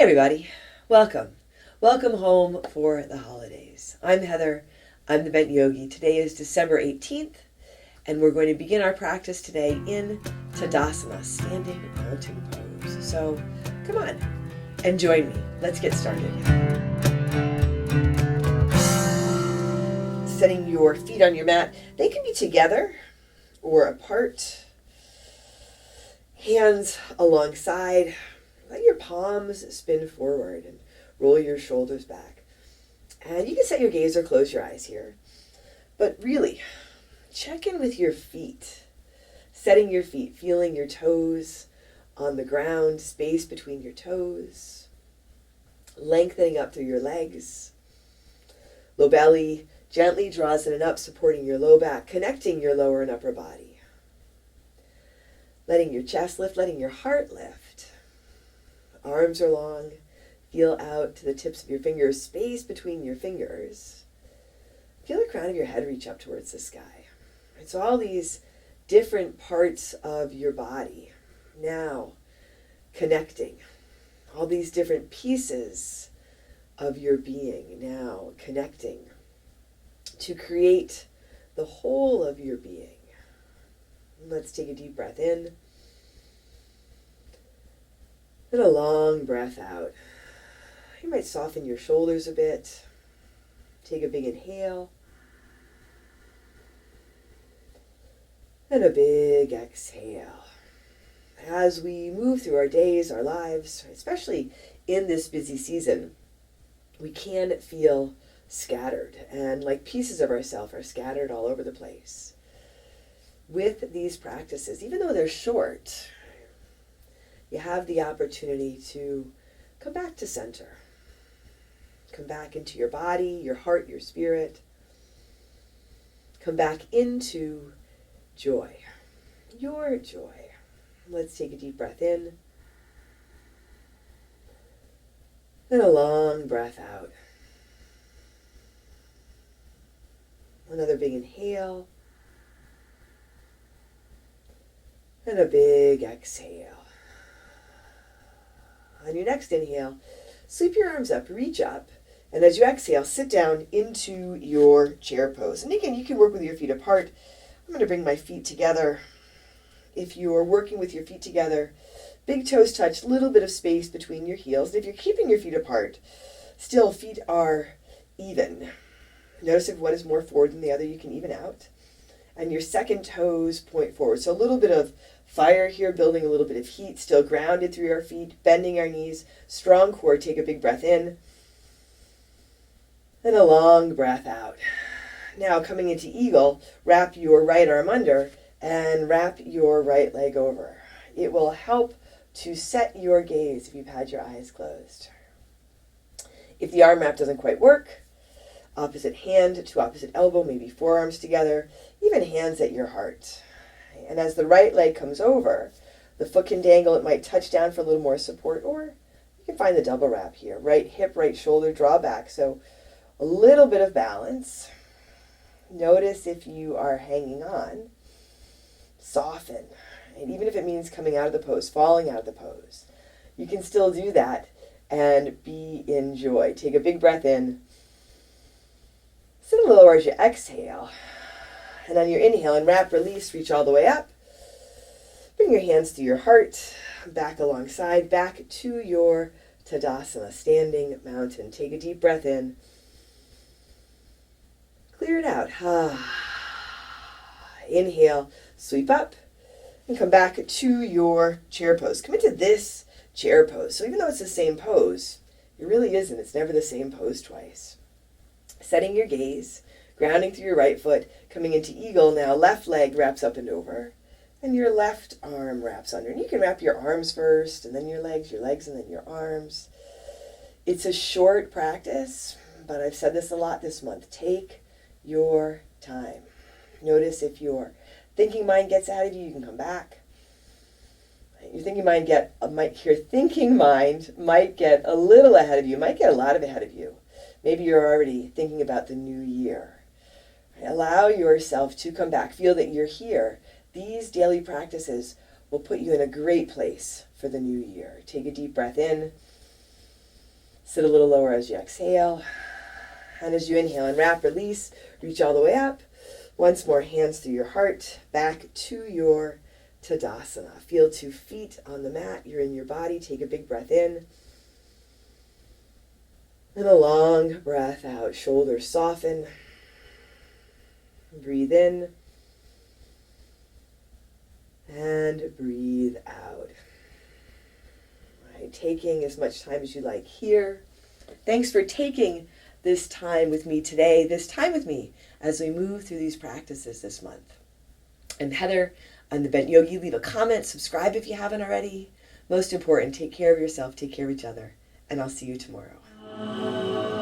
everybody, welcome. Welcome home for the holidays. I'm Heather, I'm the Bent Yogi. Today is December 18th, and we're going to begin our practice today in Tadasana, standing mountain pose. So come on and join me. Let's get started. Setting your feet on your mat. They can be together or apart. Hands alongside. Let your palms spin forward and roll your shoulders back. And you can set your gaze or close your eyes here. But really, check in with your feet. Setting your feet, feeling your toes on the ground, space between your toes. Lengthening up through your legs. Low belly gently draws in and up, supporting your low back, connecting your lower and upper body. Letting your chest lift, letting your heart lift. Arms are long. Feel out to the tips of your fingers, space between your fingers. Feel the crown of your head reach up towards the sky. And so all these different parts of your body now connecting. All these different pieces of your being now connecting to create the whole of your being. Let's take a deep breath in. And a long breath out. You might soften your shoulders a bit. Take a big inhale. And a big exhale. As we move through our days, our lives, especially in this busy season, we can feel scattered, and like pieces of ourselves are scattered all over the place. With these practices, even though they're short, you have the opportunity to come back to center. Come back into your body, your heart, your spirit. Come back into joy. Your joy. Let's take a deep breath in. And a long breath out. Another big inhale. And a big exhale. On your next inhale, sweep your arms up, reach up, and as you exhale, sit down into your chair pose. And again, you can work with your feet apart. I'm going to bring my feet together. If you're working with your feet together, big toes touch, little bit of space between your heels. And if you're keeping your feet apart, still feet are even. Notice if one is more forward than the other, you can even out. And your second toes point forward. So a little bit of fire here, building a little bit of heat, still grounded through our feet, bending our knees, strong core. Take a big breath in. And a long breath out. Now coming into eagle, wrap your right arm under and wrap your right leg over. It will help to set your gaze if you've had your eyes closed. If the arm wrap doesn't quite work, opposite hand to opposite elbow, maybe forearms together, even hands at your heart. And as the right leg comes over, the foot can dangle, it might touch down for a little more support, or you can find the double wrap here. Right hip, right shoulder, draw back. So a little bit of balance. Notice if you are hanging on, soften. And even if it means coming out of the pose, falling out of the pose, you can still do that and be in joy. Take a big breath in. Sit a little lower as you exhale. And on your inhale and wrap, release, reach all the way up. Bring your hands to your heart, back alongside, back to your Tadasana, standing mountain. Take a deep breath in. Clear it out. Inhale, sweep up, and come back to your chair pose. Come into this chair pose. So even though it's the same pose, it really isn't. It's never the same pose twice. Setting your gaze, grounding through your right foot, coming into eagle now. Left leg wraps up and over, and your left arm wraps under. And you can wrap your arms first, and then your legs, and then your arms. It's a short practice, but I've said this a lot this month. Take your time. Notice if your thinking mind gets out of you, you can come back. Your thinking mind might get a little ahead of you, might get a lot of ahead of you. Maybe you're already thinking about the new year. Allow yourself to come back. Feel that you're here. These daily practices will put you in a great place for the new year. Take a deep breath in. Sit a little lower as you exhale. And as you inhale and wrap, release, reach all the way up. Once more, hands through your heart, back to your Tadasana. Feel 2 feet on the mat. You're in your body. Take a big breath in. And a long breath out. Shoulders soften. Breathe in. And breathe out. All right, taking as much time as you like here. Thanks for taking this time with me today, this time with me as we move through these practices this month. I'm Heather. I'm the Bent Yogi. Leave a comment, subscribe if you haven't already. Most important, take care of yourself, take care of each other, and I'll see you tomorrow.